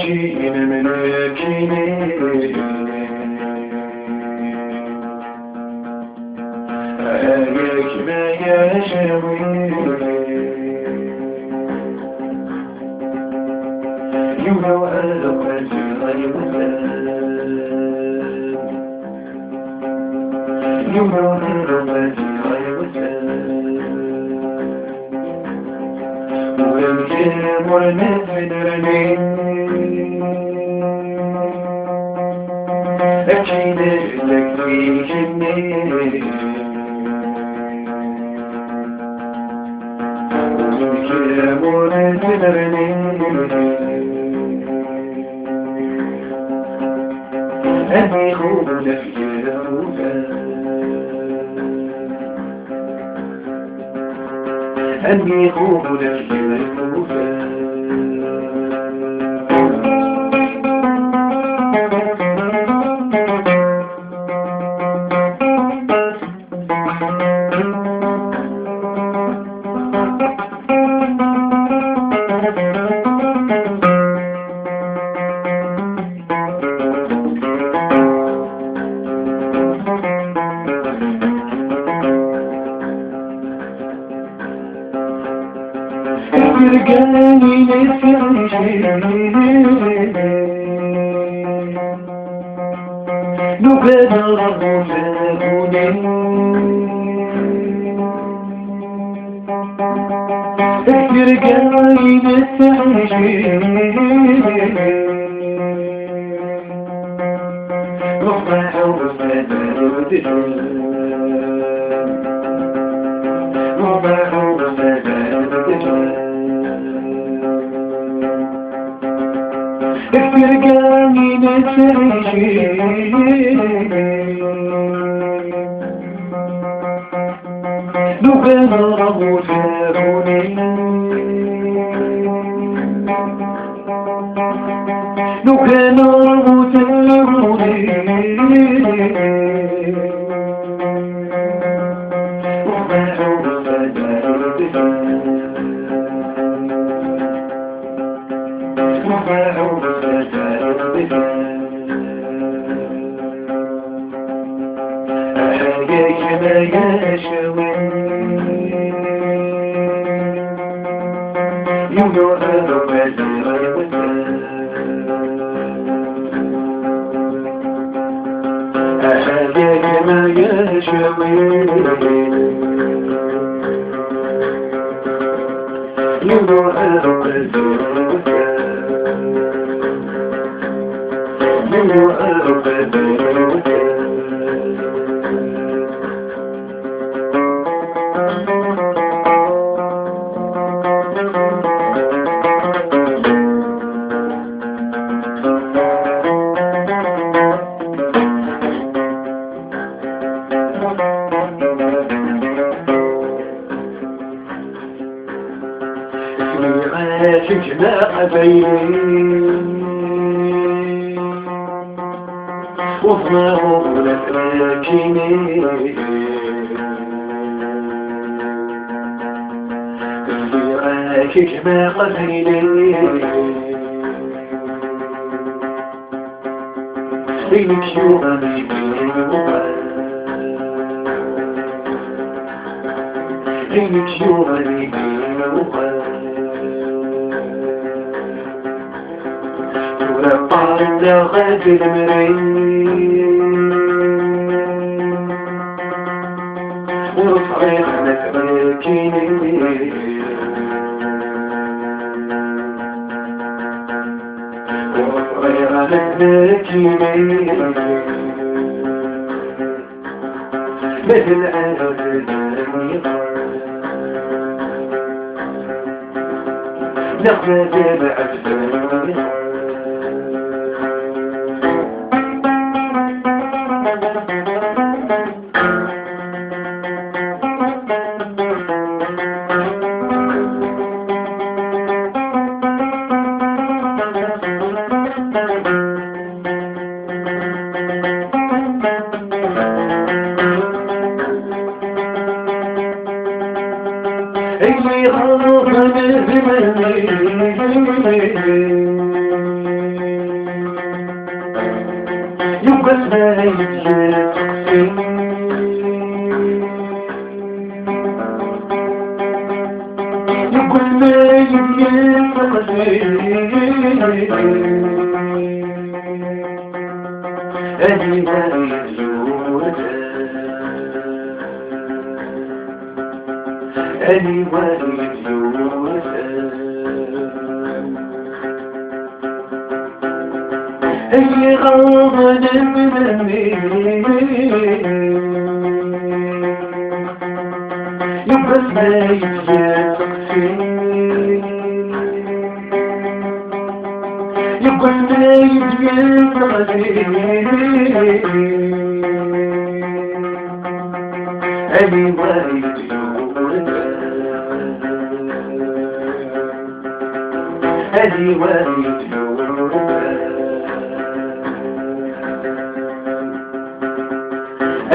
أمشي من يكيني أيك ما يشوي يولو ألوات الغيوزان يولو ألوات الغيوزان ويمكن مرمت بدرني أكيد لك في جني ويمكن مرمت بدرني أني خوف في الروفان أني خوف في الروفان رجالي لسه نبادر وفاقوني رجالي لسه رفع وفاقوني رفع وفاقوني رجالي نسعي لو كان ربو فاروني لو كان ربو فاروني أحياك ما يشوي يولو ألوات الغيوزان أحياك ما يشوي يولو ألوات الغيوزان يولو ألوات الغيوزان شجنا بيني وصنعه لك راكيني شجنا قبيلي بينك يومي بينك يومي طارد غاد المرين وصريح لك راكيني وصريح لك راكيني مثل أنا نخدم عجباني اللي غرفني زمني يبقى ما يجيك يقول ما يجيك أني ما يجوك أني ولي اللي غاضني مني يبقى ما يجيك يبقى ما يجيك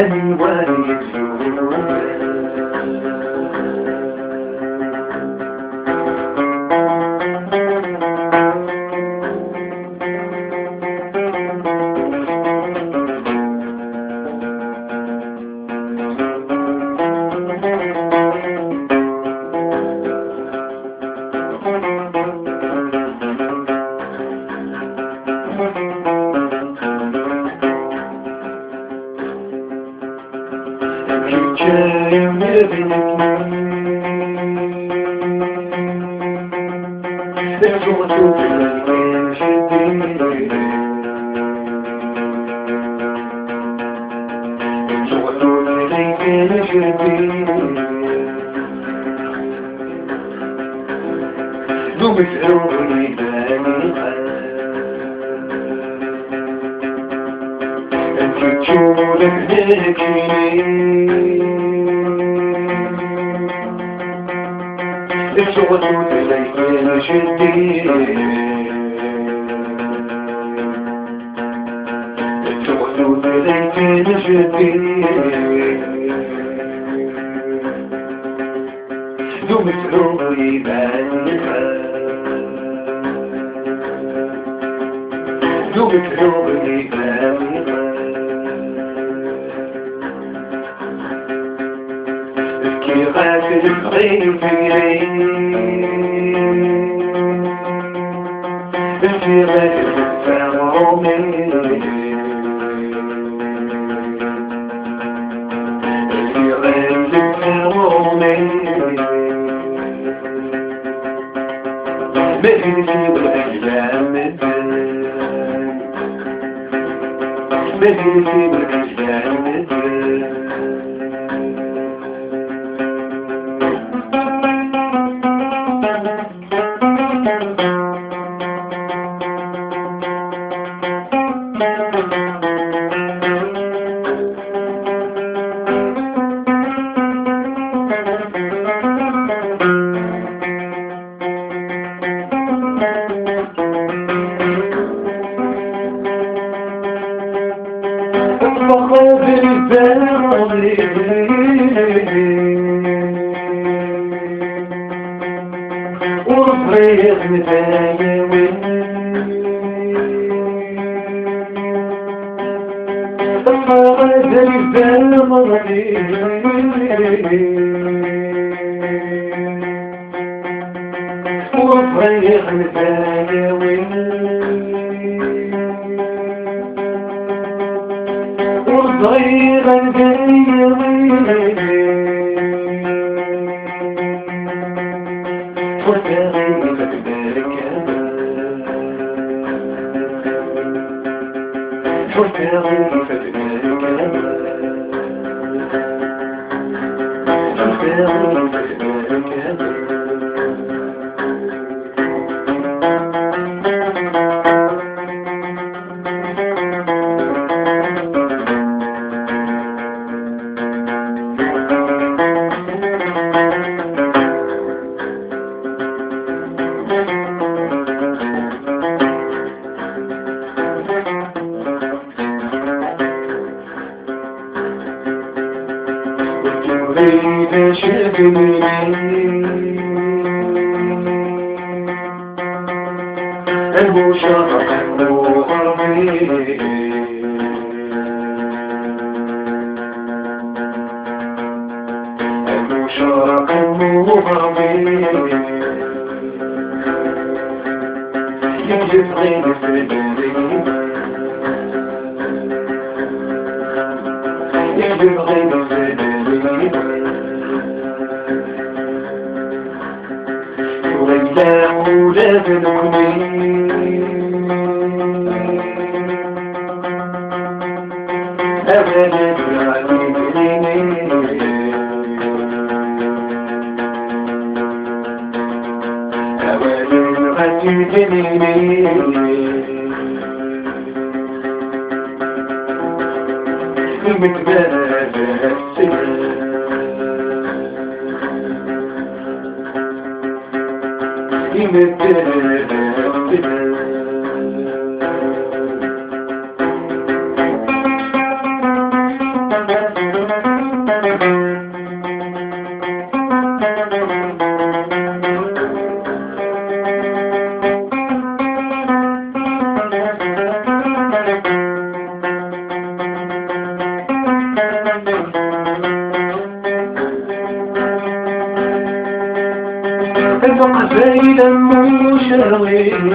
أني ولي أني ولي أني ولي المشرق المغربي المشرق المغربي يجلس غير سجدين يجلس غير سجدين ويلا ولاد الكوين أبدا العالمين أبدا العالمين المتبادل السنين القبائل المشاوين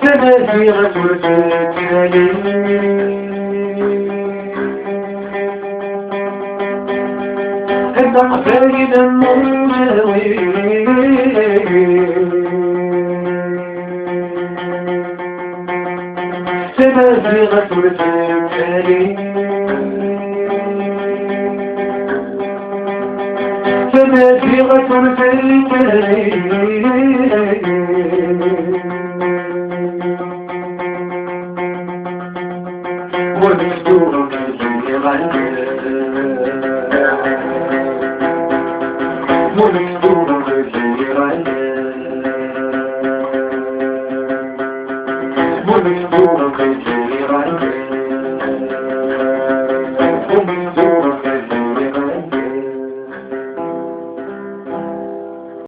تنازيغة الفتالين القبائل المشاوين تنازيغة الفتالين نافغة في الكريم والمفتوح في غنى والمفتوح في غنى والمفتوح في غنى